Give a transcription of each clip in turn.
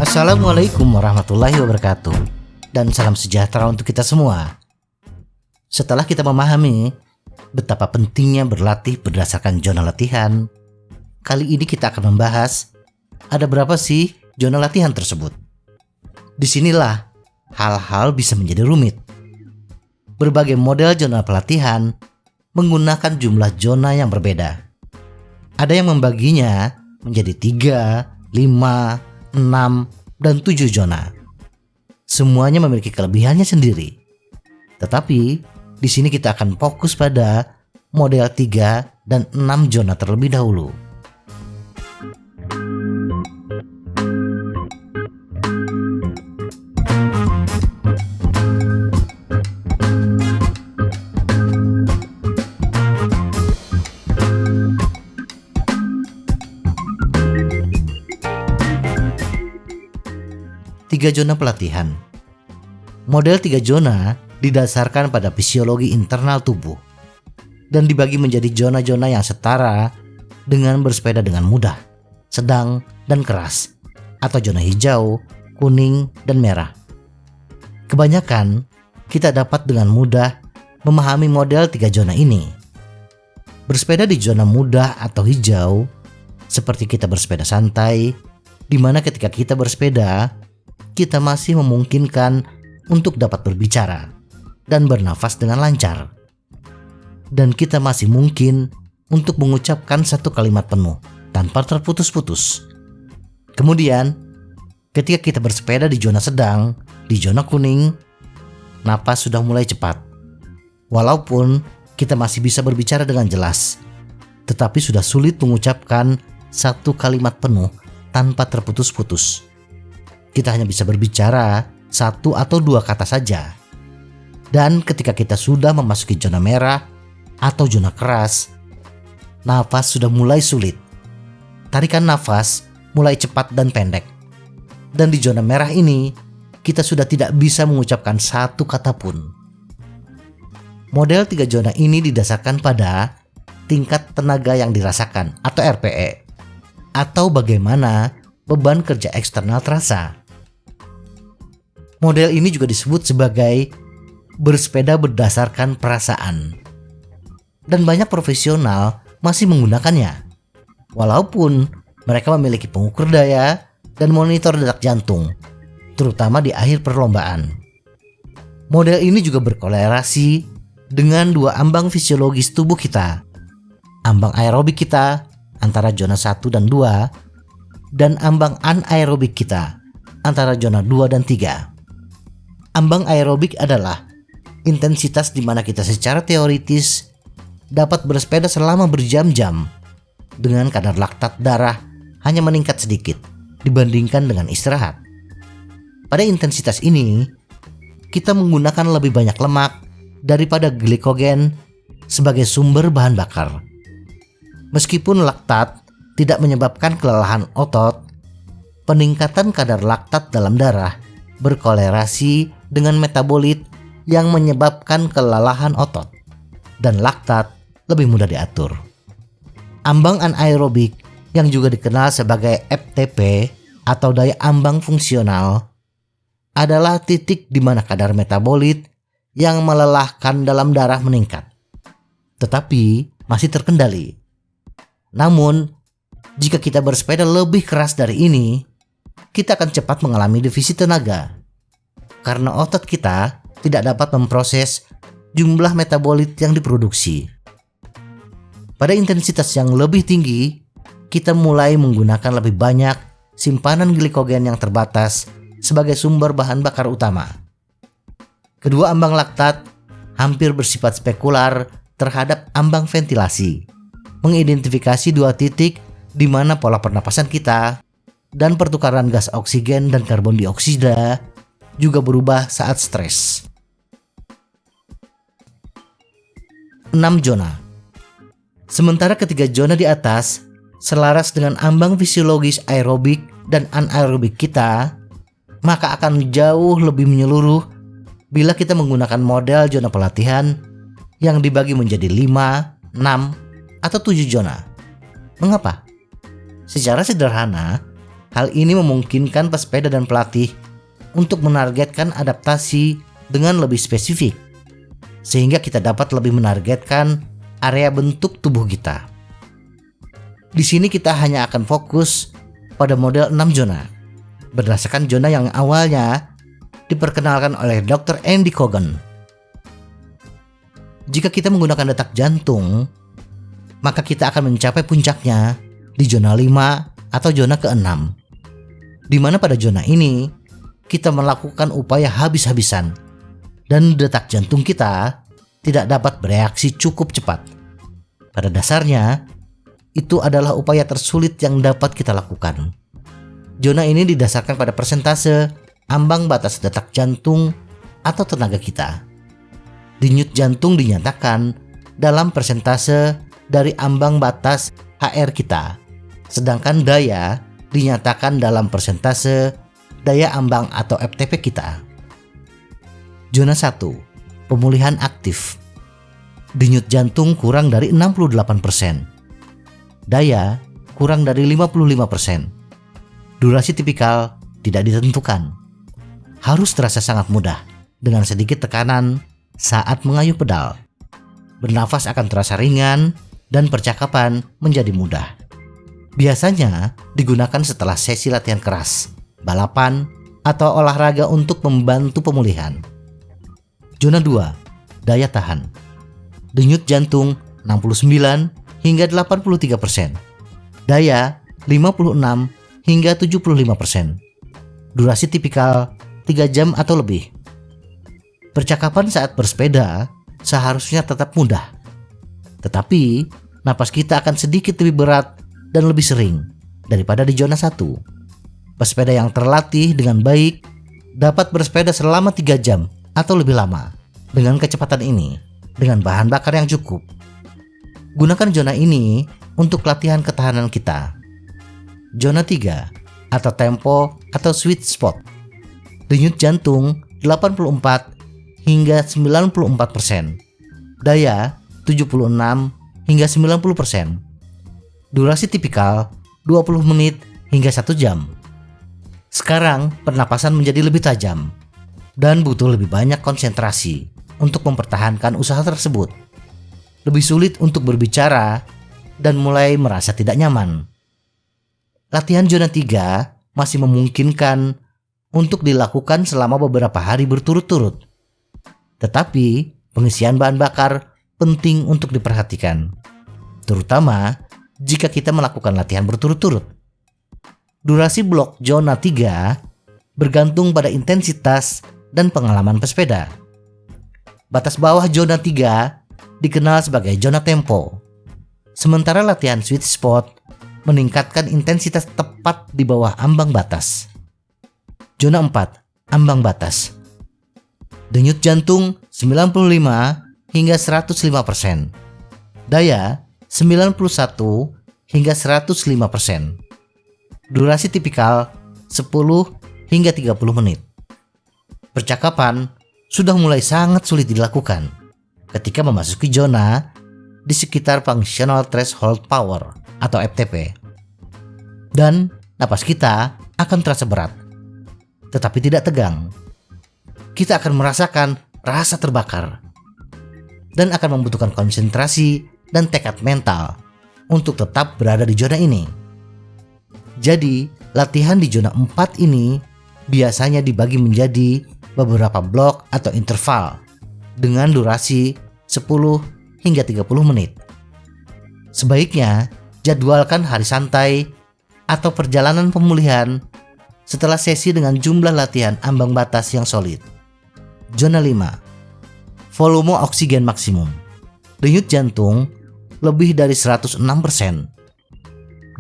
Assalamualaikum warahmatullahi wabarakatuh, dan salam sejahtera untuk kita semua. Setelah kita memahami betapa pentingnya berlatih berdasarkan zona latihan, kali ini kita akan membahas ada berapa sih zona latihan tersebut. Disinilah hal-hal bisa menjadi rumit. Berbagai model zona pelatihan menggunakan jumlah zona yang berbeda. Ada yang membaginya menjadi 3, 5, 6, dan 7 zona. Semuanya memiliki kelebihannya sendiri. Tetapi di sini kita akan fokus pada model 3 dan 6 zona terlebih dahulu. Tiga zona pelatihan. Model 3 zona didasarkan pada fisiologi internal tubuh dan dibagi menjadi zona-zona yang setara dengan bersepeda dengan mudah, sedang, dan keras, atau zona hijau, kuning, dan merah. Kebanyakan kita dapat dengan mudah memahami model 3 zona ini. Bersepeda di zona mudah atau hijau seperti kita bersepeda santai, di mana ketika kita bersepeda kita masih memungkinkan untuk dapat berbicara dan bernafas dengan lancar. Dan kita masih mungkin untuk mengucapkan satu kalimat penuh tanpa terputus-putus. Kemudian, ketika kita bersepeda di zona sedang, di zona kuning, napas sudah mulai cepat. Walaupun kita masih bisa berbicara dengan jelas, tetapi sudah sulit mengucapkan satu kalimat penuh tanpa terputus-putus. Kita hanya bisa berbicara 1 atau 2 kata saja. Dan ketika kita sudah memasuki zona merah atau zona keras, nafas sudah mulai sulit. Tarikan nafas mulai cepat dan pendek. Dan di zona merah ini, kita sudah tidak bisa mengucapkan satu kata pun. Model 3 zona ini didasarkan pada tingkat tenaga yang dirasakan atau RPE, atau bagaimana beban kerja eksternal terasa. Model ini juga disebut sebagai bersepeda berdasarkan perasaan. Dan banyak profesional masih menggunakannya, walaupun mereka memiliki pengukur daya dan monitor detak jantung, terutama di akhir perlombaan. Model ini juga berkolerasi dengan 2 ambang fisiologis tubuh kita. Ambang aerobik kita antara zona 1 dan 2, dan ambang anaerobik kita antara zona 2 dan 3. Ambang aerobik adalah intensitas di mana kita secara teoritis dapat bersepeda selama berjam-jam dengan kadar laktat darah hanya meningkat sedikit dibandingkan dengan istirahat. Pada intensitas ini, kita menggunakan lebih banyak lemak daripada glikogen sebagai sumber bahan bakar. Meskipun laktat tidak menyebabkan kelelahan otot, peningkatan kadar laktat dalam darah berkolerasi dengan metabolit yang menyebabkan kelelahan otot, dan laktat lebih mudah diatur. Ambang anaerobik yang juga dikenal sebagai FTP atau daya ambang fungsional adalah titik di mana kadar metabolit yang melelahkan dalam darah meningkat, tetapi masih terkendali. Namun, jika kita bersepeda lebih keras dari ini, kita akan cepat mengalami defisit tenaga karena otot kita tidak dapat memproses jumlah metabolit yang diproduksi. Pada intensitas yang lebih tinggi, kita mulai menggunakan lebih banyak simpanan glikogen yang terbatas sebagai sumber bahan bakar utama. Kedua ambang laktat hampir bersifat spekular terhadap ambang ventilasi, mengidentifikasi 2 titik di mana pola pernapasan kita dan pertukaran gas oksigen dan karbon dioksida juga berubah saat stres. 6 zona. Sementara ketiga zona di atas selaras dengan ambang fisiologis aerobik dan anaerobik kita, maka akan jauh lebih menyeluruh bila kita menggunakan model zona pelatihan yang dibagi menjadi 5, 6, atau 7 zona. Mengapa? Secara sederhana, hal ini memungkinkan pesepeda dan pelatih untuk menargetkan adaptasi dengan lebih spesifik, sehingga kita dapat lebih menargetkan area bentuk tubuh kita. Di sini kita hanya akan fokus pada model 6 zona, berdasarkan zona yang awalnya diperkenalkan oleh Dr. Andy Coggan. Jika kita menggunakan detak jantung, maka kita akan mencapai puncaknya di zona 5 atau zona ke-6, di mana pada zona ini kita melakukan upaya habis-habisan dan detak jantung kita tidak dapat bereaksi cukup cepat. Pada dasarnya, itu adalah upaya tersulit yang dapat kita lakukan. Zona ini didasarkan pada persentase ambang batas detak jantung atau tenaga kita. Denyut jantung dinyatakan dalam persentase dari ambang batas HR kita, sedangkan daya dinyatakan dalam persentase daya ambang atau FTP kita. Zona 1, pemulihan aktif. Denyut jantung kurang dari 68%. Daya kurang dari 55%. Durasi tipikal tidak ditentukan. Harus terasa sangat mudah dengan sedikit tekanan saat mengayuh pedal. Bernafas akan terasa ringan dan percakapan menjadi mudah. Biasanya digunakan setelah sesi latihan keras, balapan, atau olahraga untuk membantu pemulihan. Zona 2, daya tahan. Denyut jantung 69 hingga 83%. Daya 56 hingga 75%. Durasi tipikal 3 jam atau lebih. Percakapan saat bersepeda seharusnya tetap mudah. Tetapi napas kita akan sedikit lebih berat dan lebih sering daripada di zona 1. Pesepeda yang terlatih dengan baik dapat bersepeda selama 3 jam atau lebih lama dengan kecepatan ini dengan bahan bakar yang cukup. Gunakan zona ini untuk latihan ketahanan kita. Zona 3 atau tempo atau sweet spot. Denyut jantung 84 hingga 94%. Daya 76 hingga 90%. Durasi tipikal 20 menit hingga 1 jam. Sekarang pernapasan menjadi lebih tajam dan butuh lebih banyak konsentrasi untuk mempertahankan usaha tersebut. Lebih sulit untuk berbicara dan mulai merasa tidak nyaman. Latihan zona 3 masih memungkinkan untuk dilakukan selama beberapa hari berturut-turut. Tetapi pengisian bahan bakar penting untuk diperhatikan, terutama jika kita melakukan latihan berturut-turut. Durasi blok zona 3 bergantung pada intensitas dan pengalaman pesepeda. Batas bawah zona 3 dikenal sebagai zona tempo. Sementara latihan sweet spot meningkatkan intensitas tepat di bawah ambang batas. Zona 4, ambang batas. Denyut jantung 95 hingga 105%. Daya 91 hingga 105%. Durasi tipikal 10 hingga 30 menit. Percakapan sudah mulai sangat sulit dilakukan ketika memasuki zona di sekitar functional threshold power atau FTP. Dan napas kita akan terasa berat, tetapi tidak tegang. Kita akan merasakan rasa terbakar dan akan membutuhkan konsentrasi dan tekad mental untuk tetap berada di zona ini. Jadi, latihan di zona 4 ini biasanya dibagi menjadi beberapa blok atau interval dengan durasi 10 hingga 30 menit. Sebaiknya jadwalkan hari santai atau perjalanan pemulihan setelah sesi dengan jumlah latihan ambang batas yang solid. Zona 5, volume oksigen maksimum. Denyut jantung lebih dari 106%.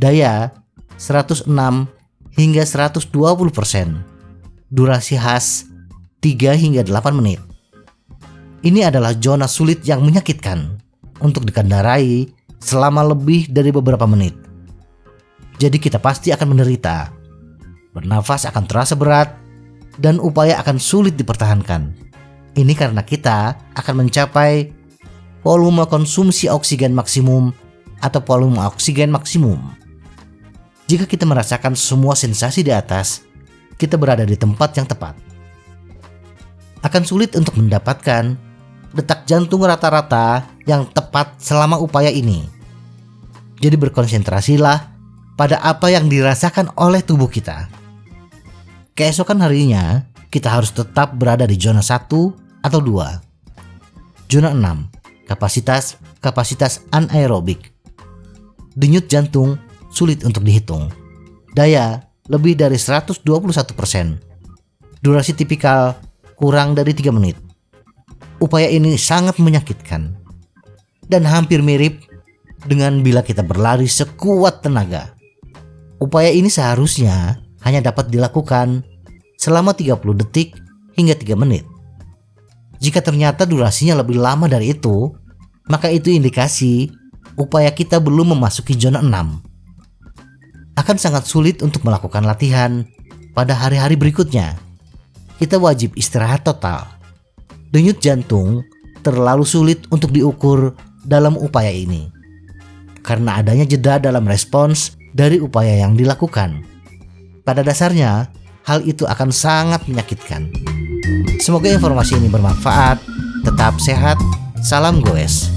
Daya 106 hingga 120%. Durasi khas 3 hingga 8 menit. Ini adalah zona sulit yang menyakitkan untuk dikendarai selama lebih dari beberapa menit. Jadi kita pasti akan menderita. Bernafas akan terasa berat dan upaya akan sulit dipertahankan. Ini karena kita akan mencapai volume konsumsi oksigen maksimum atau volume oksigen maksimum. Jika kita merasakan semua sensasi di atas, kita berada di tempat yang tepat. Akan sulit untuk mendapatkan detak jantung rata-rata yang tepat selama upaya ini. Jadi berkonsentrasilah pada apa yang dirasakan oleh tubuh kita. Keesokan harinya, kita harus tetap berada di zona 1 atau 2. Zona 6, kapasitas anaerobik. Denyut jantung sulit untuk dihitung. Daya lebih dari 121%. Durasi tipikal kurang dari 3 menit. Upaya ini sangat menyakitkan dan hampir mirip dengan bila kita berlari sekuat tenaga. Upaya ini seharusnya hanya dapat dilakukan selama 30 detik hingga 3 menit. Jika ternyata durasinya lebih lama dari itu, maka itu indikasi upaya kita belum memasuki zona 6. Akan sangat sulit untuk melakukan latihan pada hari-hari berikutnya. Kita wajib istirahat total. Denyut jantung terlalu sulit untuk diukur dalam upaya ini karena adanya jeda dalam respons dari upaya yang dilakukan. Pada dasarnya, hal itu akan sangat menyakitkan. Semoga informasi ini bermanfaat. Tetap sehat. Salam goes.